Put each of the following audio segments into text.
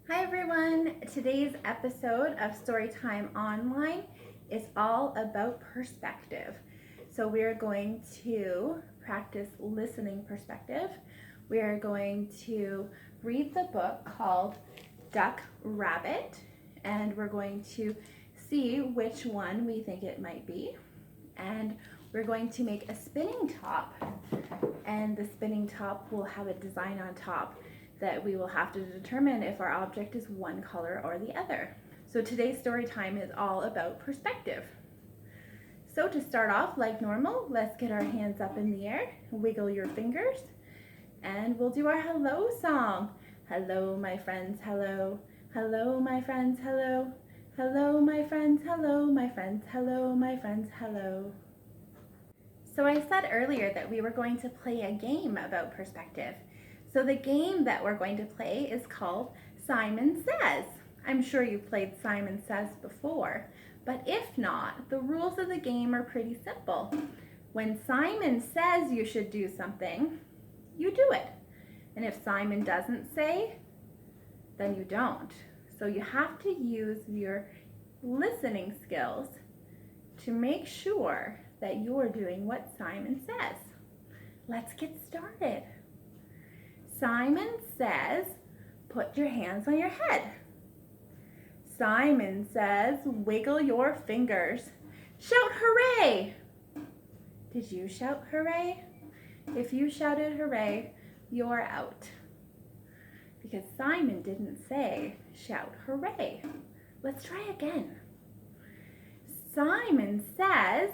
Hi everyone! Today's episode of Storytime Online is all about perspective. So we are going to practice listening perspective. We are going to read the book called Duck Rabbit, and we're going to see which one we think it might be. And we're going to make a spinning top, and the spinning top will have a design on top that we will have to determine if our object is one color or the other. So today's story time is all about perspective. So to start off, like normal, let's get our hands up in the air, wiggle your fingers, and we'll do our hello song. Hello, my friends, hello. Hello, my friends, hello. Hello, my friends, hello, my friends, hello, my friends, hello. So I said earlier that we were going to play a game about perspective. So the game that we're going to play is called Simon Says. I'm sure you've played Simon Says before, but if not, the rules of the game are pretty simple. When Simon says you should do something, you do it. And if Simon doesn't say, then you don't. So you have to use your listening skills to make sure that you're doing what Simon says. Let's get started. Simon says, put your hands on your head. Simon says, wiggle your fingers. Shout hooray! Did you shout hooray? If you shouted hooray, you're out. Because Simon didn't say, shout hooray. Let's try again. Simon says,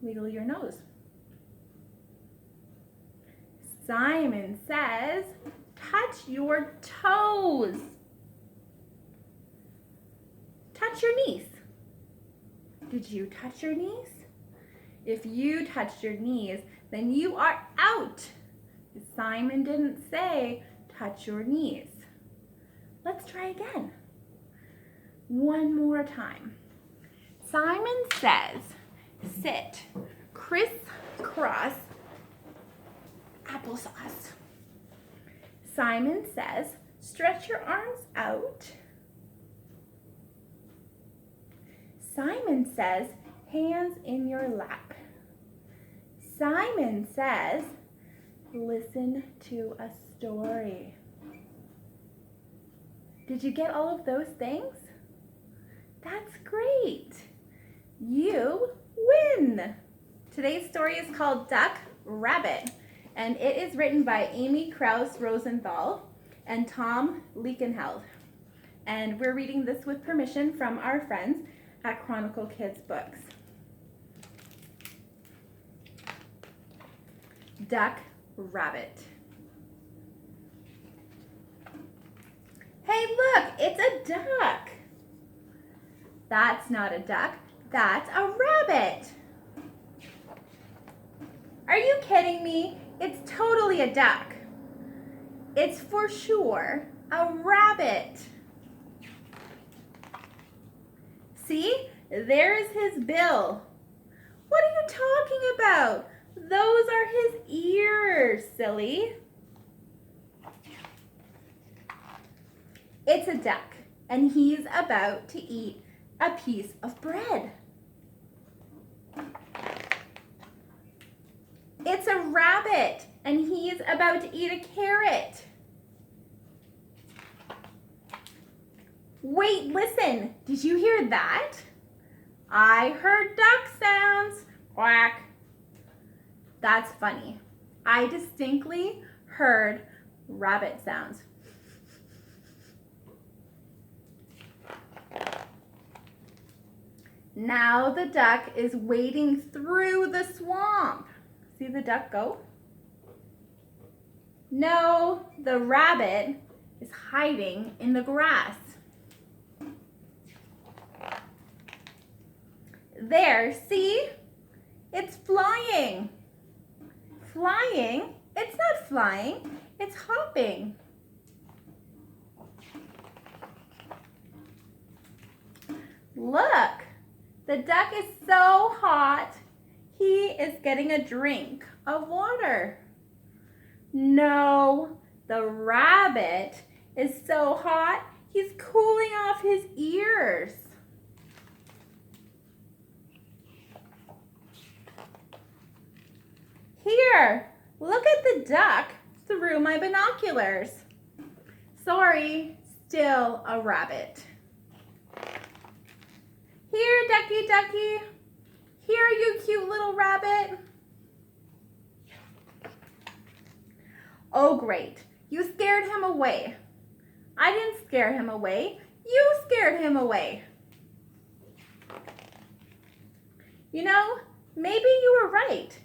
wiggle your nose. Simon says, touch your toes. Touch your knees. Did you touch your knees? If you touched your knees, then you are out. Simon didn't say, touch your knees. Let's try again. One more time. Simon says, sit crisscross applesauce. Simon says, stretch your arms out. Simon says, hands in your lap. Simon says, listen to a story. Did you get all of those things? That's great. You win. Today's story is called Duck Rabbit, and it is written by Amy Krause Rosenthal and Tom Leichenheld. And we're reading this with permission from our friends at Chronicle Kids Books. Duck Rabbit. Hey, look, it's a duck. That's not a duck, that's a rabbit. Are you kidding me? It's totally a duck. It's for sure a rabbit. See, there's his bill. What are you talking about? Those are his ears, silly. It's a duck, and he's about to eat a piece of bread. It's a rabbit, and he's about to eat a carrot. Wait, listen, did you hear that? I heard duck sounds. Quack. That's funny. I distinctly heard rabbit sounds. Now the duck is wading through the swamp. See the duck go? No, the rabbit is hiding in the grass. There, see? It's flying. Flying? It's not flying, it's hopping. Look, the duck is so hot, he is getting a drink of water. No, the rabbit is so hot, He's cooling off his ears. Here, look at the duck through my binoculars. Sorry, still a rabbit. Here, ducky, ducky. Here, you cute little rabbit. Oh, great. You scared him away. I didn't scare him away. You scared him away. You know, maybe you were right.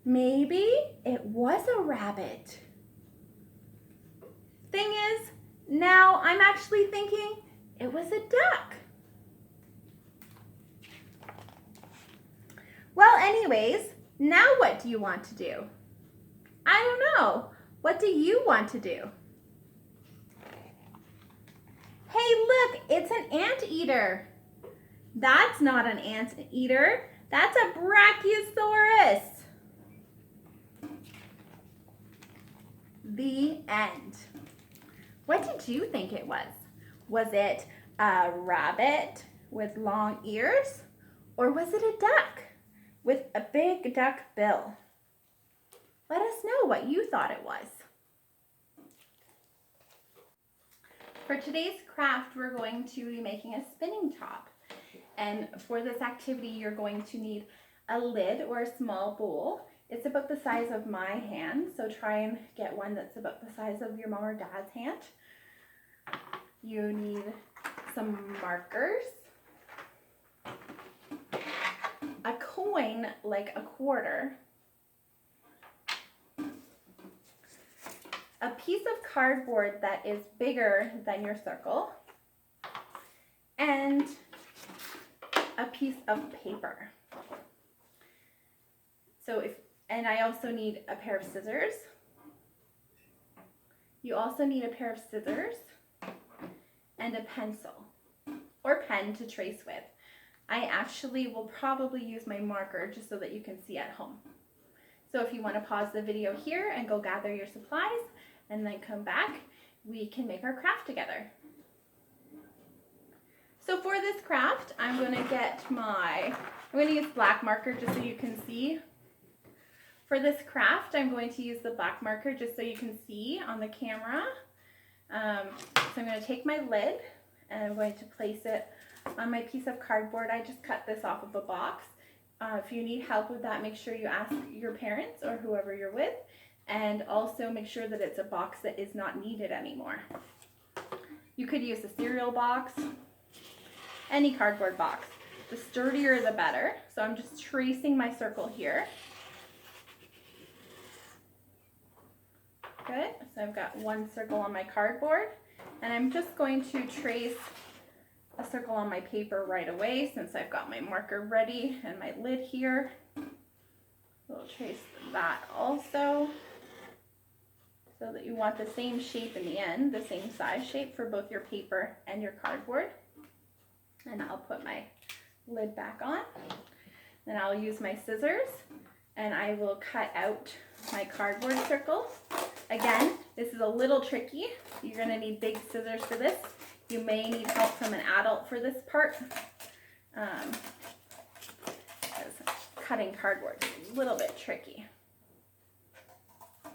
Maybe it was a rabbit. Thing is, now I'm actually thinking it was a duck. Well, anyways, now what do you want to do? I don't know. What do you want to do? Hey, look, it's an anteater. That's not an anteater. That's a Brachiosaurus. The end. What did you think it was? Was it a rabbit with long ears? Or was it a duck with a big duck bill? Let us know what you thought it was. For today's craft, we're going to be making a spinning top. And for this activity, you're going to need a lid or a small bowl. It's about the size of my hand, so try and get one that's about the size of your mom or dad's hand. You need some markers, a coin like a quarter, a piece of cardboard that is bigger than your circle, and a piece of paper. And I also need a pair of scissors. You also need a pair of scissors and a pencil or pen to trace with. I actually will probably use my marker just so that you can see at home. So if you want to pause the video here and go gather your supplies and then come back, we can make our craft together. So for this craft, I'm going to use black marker just so you can see. For this craft, I'm going to use the black marker just so you can see on the camera. So I'm going to take my lid and I'm going to place it on my piece of cardboard. I just cut this off of a box. If you need help with that, make sure you ask your parents or whoever you're with. And also make sure that it's a box that is not needed anymore. You could use a cereal box, any cardboard box. The sturdier the better. So I'm just tracing my circle here. Good, so I've got one circle on my cardboard, and I'm just going to trace a circle on my paper right away since I've got my marker ready and my lid here. We'll trace that also, so that you want the same shape in the end, the same size shape for both your paper and your cardboard. And I'll put my lid back on. Then I'll use my scissors and I will cut out my cardboard circle. Again, this is a little tricky. You're going to need big scissors for this. You may need help from an adult for this part. Because cutting cardboard is a little bit tricky.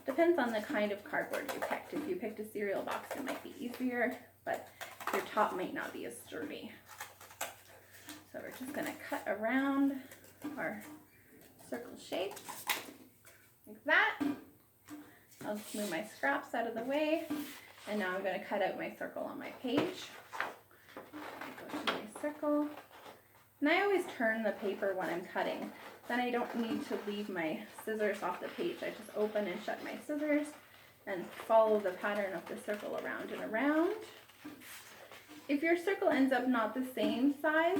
Depends on the kind of cardboard you picked. If you picked a cereal box, it might be easier, but your top might not be as sturdy. So we're just going to cut around our circle shape like that. I'll just move my scraps out of the way, and now I'm going to cut out my circle on my page. Go to my circle, and I always turn the paper when I'm cutting. Then I don't need to leave my scissors off the page. I just open and shut my scissors and follow the pattern of the circle around and around. If your circle ends up not the same size,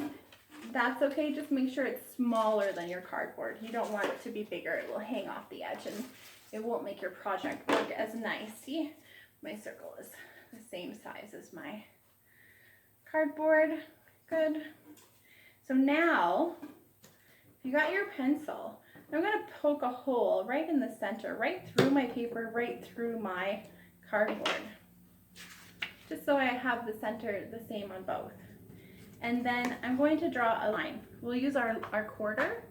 that's okay. Just make sure it's smaller than your cardboard. You don't want it to be bigger. It will hang off the edge and it won't make your project look as nice. See, my circle is the same size as my cardboard. Good. So now, you got your pencil. I'm going to poke a hole right in the center, right through my paper, right through my cardboard. just so I have the center the same on both. And then I'm going to draw a line. We'll use our quarter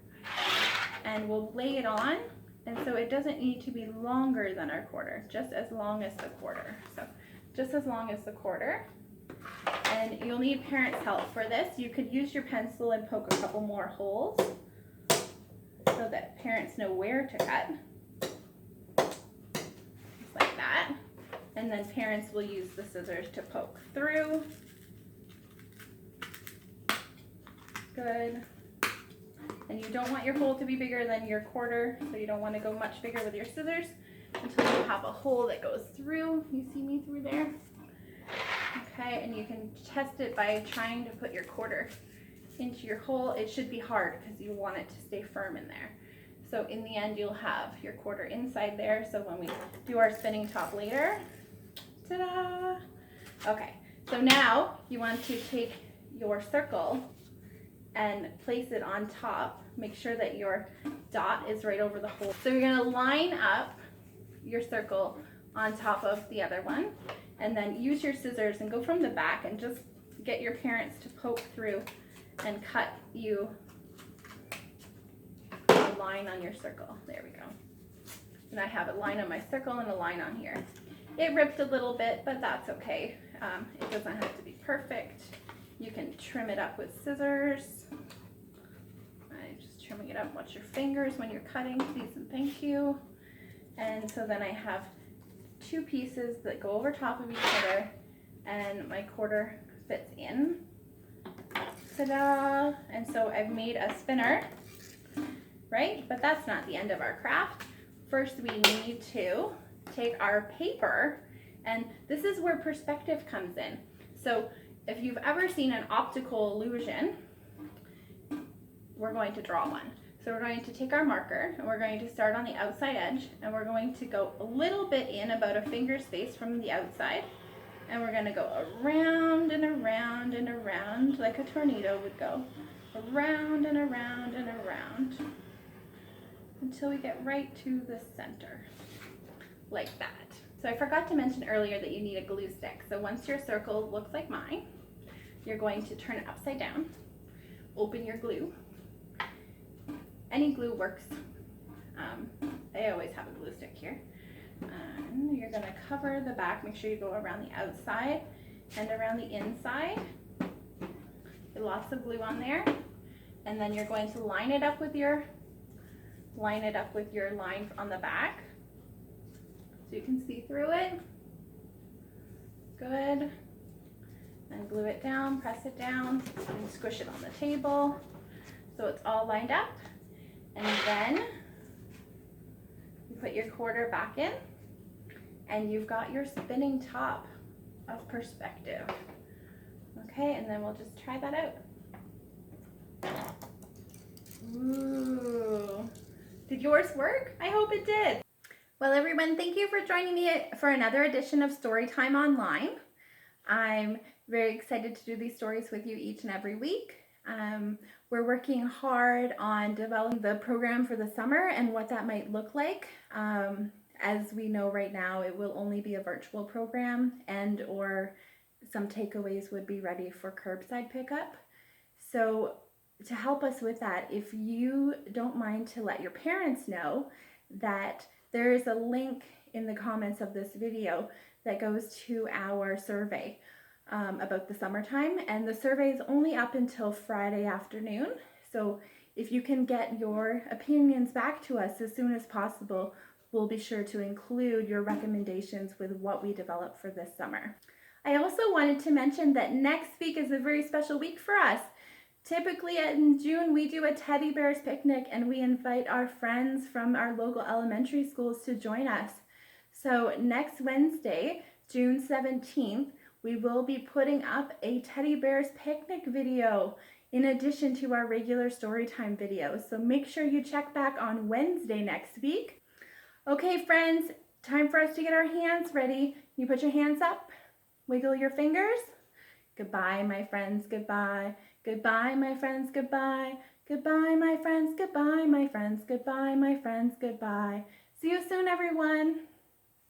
and we'll lay it on. And so it doesn't need to be longer than our quarter, just as long as the quarter. So just as long as the quarter. And you'll need parents' help for this. You could use your pencil and poke a couple more holes so that parents know where to cut. Just like that. And then parents will use the scissors to poke through. Good. And you don't want your hole to be bigger than your quarter, so you don't want to go much bigger with your scissors until you have a hole that goes through. You see me through there? Okay, and you can test it by trying to put your quarter into your hole. It should be hard because you want it to stay firm in there. So in the end, you'll have your quarter inside there. So when we do our spinning top later, ta-da! Okay, so now you want to take your circle and place it on top. Make sure that your dot is right over the hole. So you're gonna line up your circle on top of the other one, and then use your scissors and go from the back and just get your parents to poke through and cut you a line on your circle. There we go. And I have a line on my circle and a line on here. It ripped a little bit, but that's okay. It doesn't have to be perfect. You can trim it up with scissors. I'm just trimming it up. Watch your fingers when you're cutting, please and thank you. And so then I have two pieces that go over top of each other, and my quarter fits in. Ta-da! And so I've made a spinner, right? But that's not the end of our craft. First, we need to take our paper, and this is where perspective comes in. So if you've ever seen an optical illusion, we're going to draw one. So we're going to take our marker and we're going to start on the outside edge, and we're going to go a little bit in, about a finger space from the outside, and we're going to go around and around and around like a tornado would go. Around and around and around until we get right to the center, like that. So I forgot to mention earlier that you need a glue stick. So once your circle looks like mine, you're going to turn it upside down, open your glue. Any glue works. I always have a glue stick here. And you're going to cover the back. Make sure you go around the outside and around the inside. Get lots of glue on there. And then you're going to line it up with your line on the back so you can see through it. Good. And glue it down, press it down, and squish it on the table so it's all lined up. And then you put your quarter back in, and you've got your spinning top of perspective. Okay, and then we'll just try that out. Ooh. Did yours work? I hope it did. Well, everyone, thank you for joining me for another edition of Storytime Online. I'm very excited to do these stories with you each and every week. We're working hard on developing the program for the summer and what that might look like. As we know right now, it will only be a virtual program, and or some takeaways would be ready for curbside pickup. So to help us with that, if you don't mind to let your parents know that there is a link in the comments of this video that goes to our survey about the summertime, and the survey is only up until Friday afternoon. So if you can get your opinions back to us as soon as possible, we'll be sure to include your recommendations with what we develop for this summer. I also wanted to mention that next week is a very special week for us. Typically in June, we do a teddy bears picnic, and we invite our friends from our local elementary schools to join us. So next Wednesday, June 17th, we will be putting up a teddy bears picnic video in addition to our regular storytime videos. So make sure you check back on Wednesday next week. Okay, friends, time for us to get our hands ready. You put your hands up, wiggle your fingers. Goodbye, my friends, goodbye. Goodbye, my friends, goodbye. Goodbye, my friends, goodbye, my friends, goodbye, my friends, goodbye. See you soon, everyone.